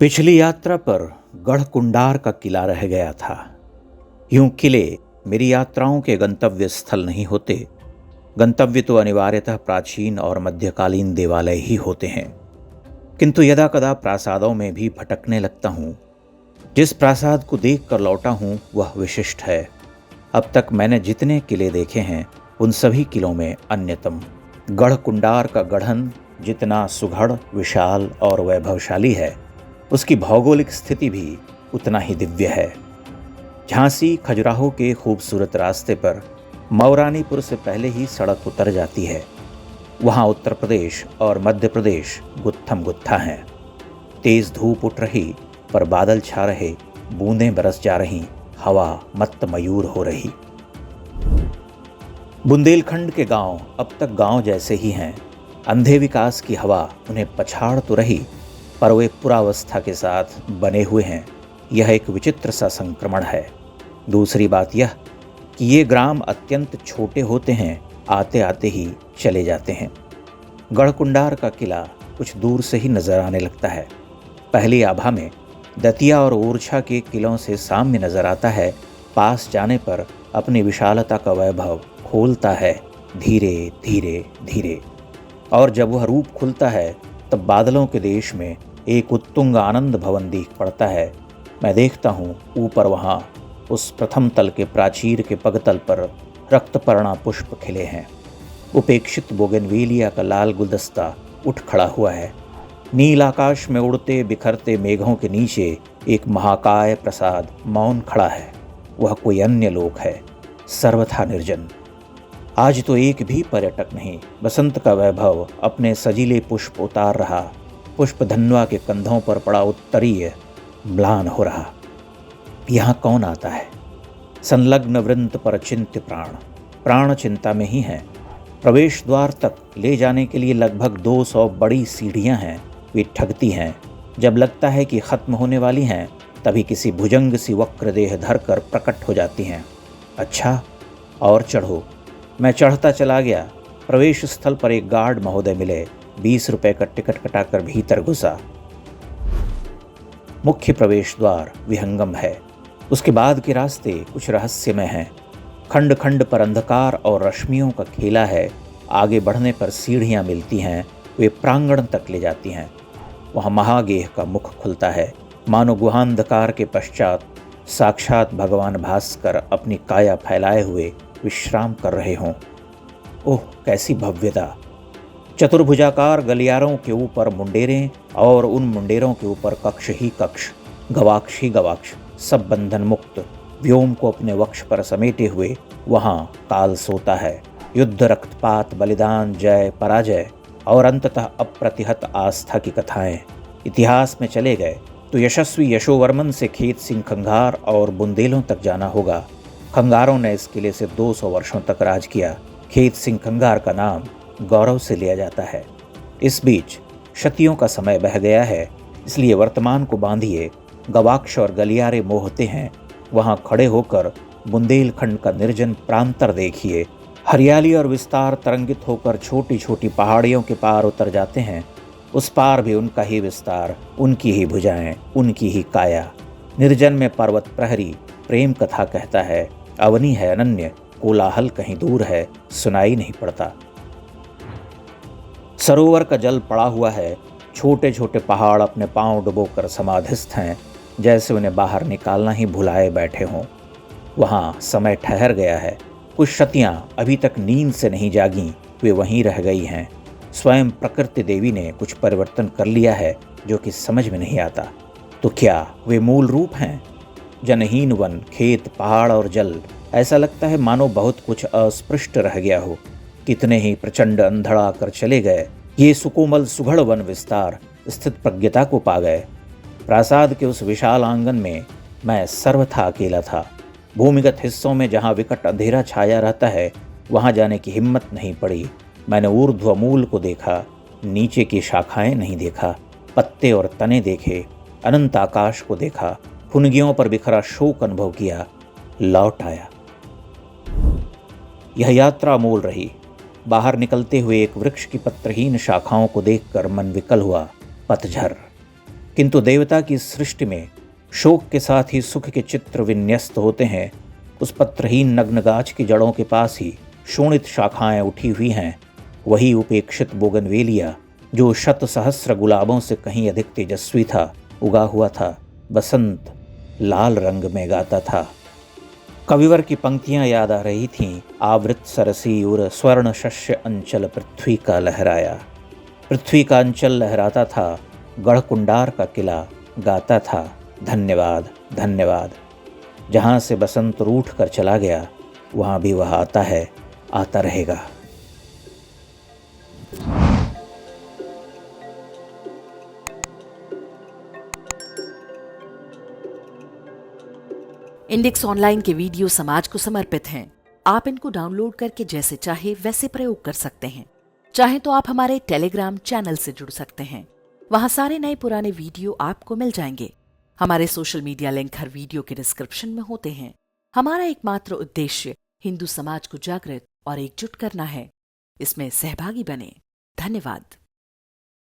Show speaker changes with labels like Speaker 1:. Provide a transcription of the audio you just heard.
Speaker 1: पिछली यात्रा पर गढ़ कुंडार का किला रह गया था। यूं किले मेरी यात्राओं के गंतव्य स्थल नहीं होते। गंतव्य तो अनिवार्यतः प्राचीन और मध्यकालीन देवालय ही होते हैं, किंतु यदा कदा प्रासादों में भी भटकने लगता हूँ। जिस प्रासाद को देख कर लौटा हूँ वह विशिष्ट है। अब तक मैंने जितने किले देखे हैं उन सभी किलों में अन्यतम गढ़ कुंडार का गढ़न जितना सुघड़, विशाल और वैभवशाली है, उसकी भौगोलिक स्थिति भी उतना ही दिव्य है। झांसी खजुराहो के खूबसूरत रास्ते पर मौरानीपुर से पहले ही सड़क उतर जाती है। वहाँ उत्तर प्रदेश और मध्य प्रदेश गुत्थम गुत्था हैं। तेज धूप उठ रही पर बादल छा रहे, बूंदें बरस जा रही, हवा मत्त मयूर हो रही। बुंदेलखंड के गांव अब तक गांव जैसे ही हैं। अंधे विकास की हवा उन्हें पछाड़ तो रही, पर वे पुरावस्था के साथ बने हुए हैं। यह एक विचित्र सा संक्रमण है। दूसरी बात यह कि ये ग्राम अत्यंत छोटे होते हैं, आते आते ही चले जाते हैं। गढ़कुंडार का किला कुछ दूर से ही नजर आने लगता है। पहली आभा में दतिया और ओरछा के किलों से साम्य नजर आता है। पास जाने पर अपनी विशालता का वैभव खोलता है धीरे धीरे धीरे, और जब वह रूप खुलता है तब बादलों के देश में एक उत्तुंग आनंद भवन दिख पड़ता है। मैं देखता हूँ ऊपर वहाँ उस प्रथम तल के प्राचीर के पगतल पर रक्तपर्णा पुष्प खिले हैं। उपेक्षित बोगनवेलिया का लाल गुलदस्ता उठ खड़ा हुआ है। नील आकाश में उड़ते बिखरते मेघों के नीचे एक महाकाय प्रसाद मौन खड़ा है। वह कोई अन्य लोक है, सर्वथा निर्जन। आज तो एक भी पर्यटक नहीं। बसंत का वैभव अपने सजीले पुष्प उतार रहा। पुष्प धनवा के कंधों पर पड़ा उत्तरीय म्लान हो रहा। यहाँ कौन आता है? संलग्न वृंत पर चिंत्य प्राण, प्राण चिंता में ही हैं। प्रवेश द्वार तक ले जाने के लिए लगभग 200 बड़ी सीढ़ियाँ हैं। वे ठगती हैं। जब लगता है कि खत्म होने वाली हैं, तभी किसी भुजंग सी वक्र देह धरकर प्रकट हो जाती हैं। अच्छा, और चढ़ो। मैं चढ़ता चला गया। प्रवेश स्थल पर एक गार्ड महोदय मिले। 20 रुपए का टिकट कटाकर भीतर घुसा। मुख्य प्रवेश द्वार विहंगम है। उसके बाद के रास्ते कुछ रहस्यमय हैं। खंड खंड पर अंधकार और रश्मियों का खेला है। आगे बढ़ने पर सीढ़ियां मिलती हैं, वे प्रांगण तक ले जाती हैं। वहाँ महागेह का मुख खुलता है, मानो गुहांधकार के पश्चात साक्षात भगवान भास्कर अपनी काया फैलाए हुए विश्राम कर रहे हों। ओह, कैसी भव्यता! चतुर्भुजाकार गलियारों के ऊपर मुंडेरें और उन मुंडेरों के ऊपर कक्ष ही कक्ष, गवाक्ष ही गवाक्ष, सब बंधन मुक्त। व्योम को अपने वक्ष पर समेटे हुए वहाँ काल सोता है। युद्ध, रक्तपात, बलिदान, जय, पराजय और अंततः अप्रतिहत आस्था की कथाएं। इतिहास में चले गए तो यशस्वी यशोवर्मन से खेत सिंह खंगार और बुंदेलों तक जाना होगा। खंगारों ने इस किले से 200 वर्षों तक राज किया। खेत सिंह खंगार का नाम गौरव से लिया जाता है। इस बीच शतियों का समय बह गया है, इसलिए वर्तमान को बांधिए। गवाक्ष और गलियारे मोहते हैं। वहां खड़े होकर बुंदेलखंड का निर्जन प्रांतर देखिए। हरियाली और विस्तार तरंगित होकर छोटी छोटी पहाड़ियों के पार उतर जाते हैं। उस पार भी उनका ही विस्तार, उनकी ही भुजाएं, उनकी ही काया। निर्जन में पर्वत प्रहरी प्रेम कथा कहता है। अवनी है अनन्य, कोलाहल कहीं दूर है, सुनाई नहीं पड़ता। सरोवर का जल पड़ा हुआ है। छोटे छोटे पहाड़ अपने पांव डुबोकर समाधिस्थ हैं, जैसे उन्हें बाहर निकालना ही भुलाए बैठे हों। वहाँ समय ठहर गया है। कुछ शतियाँ अभी तक नींद से नहीं जागीं, वे वहीं रह गई हैं। स्वयं प्रकृति देवी ने कुछ परिवर्तन कर लिया है जो कि समझ में नहीं आता। तो क्या वे मूल रूप हैं? जनहीन वन, खेत, पहाड़ और जल। ऐसा लगता है मानो बहुत कुछ अस्पृष्ट रह गया हो। कितने ही प्रचंड अंधड़ा कर चले गए। ये सुकोमल सुघड़ वन विस्तार स्थित प्रज्ञता को पा गए। प्रासाद के उस विशाल आंगन में मैं सर्वथा अकेला था। भूमिगत हिस्सों में जहाँ विकट अंधेरा छाया रहता है, वहाँ जाने की हिम्मत नहीं पड़ी। मैंने ऊर्ध्व मूल को देखा, नीचे की शाखाएं नहीं देखा। पत्ते और तने देखे, अनंत आकाश को देखा, फुनगियों पर बिखरा शोक अनुभव किया, लौट आया। यह यात्रा मूल रही। बाहर निकलते हुए एक वृक्ष की पत्रहीन शाखाओं को देखकर मन विकल हुआ। पतझर। किंतु देवता की सृष्टि में शोक के साथ ही सुख के चित्र विन्यस्त होते हैं। उस पत्रहीन नग्न गाछ की जड़ों के पास ही शोणित शाखाएं उठी हुई हैं। वही उपेक्षित बोगनवेलिया जो शत सहस्र गुलाबों से कहीं अधिक तेजस्वी था, उगा हुआ था, बसंत लाल रंग में गाता था। कविवर की पंक्तियां याद आ रही थीं। आवृत सरसी उर स्वर्ण शस्य अंचल पृथ्वी का लहराया। पृथ्वी का अंचल लहराता था, गढ़कुंडार का किला गाता था, धन्यवाद धन्यवाद। जहाँ से बसंत रूठ कर चला गया, वहाँ भी वह आता है, आता रहेगा।
Speaker 2: इंडेक्स ऑनलाइन के वीडियो समाज को समर्पित हैं। आप इनको डाउनलोड करके जैसे चाहे वैसे प्रयोग कर सकते हैं। चाहे तो आप हमारे टेलीग्राम चैनल से जुड़ सकते हैं। वहां सारे नए पुराने वीडियो आपको मिल जाएंगे। हमारे सोशल मीडिया लिंक हर वीडियो के डिस्क्रिप्शन में होते हैं। हमारा एकमात्र उद्देश्य हिंदू समाज को जागृत और एकजुट करना है। इसमें सहभागी बने। धन्यवाद।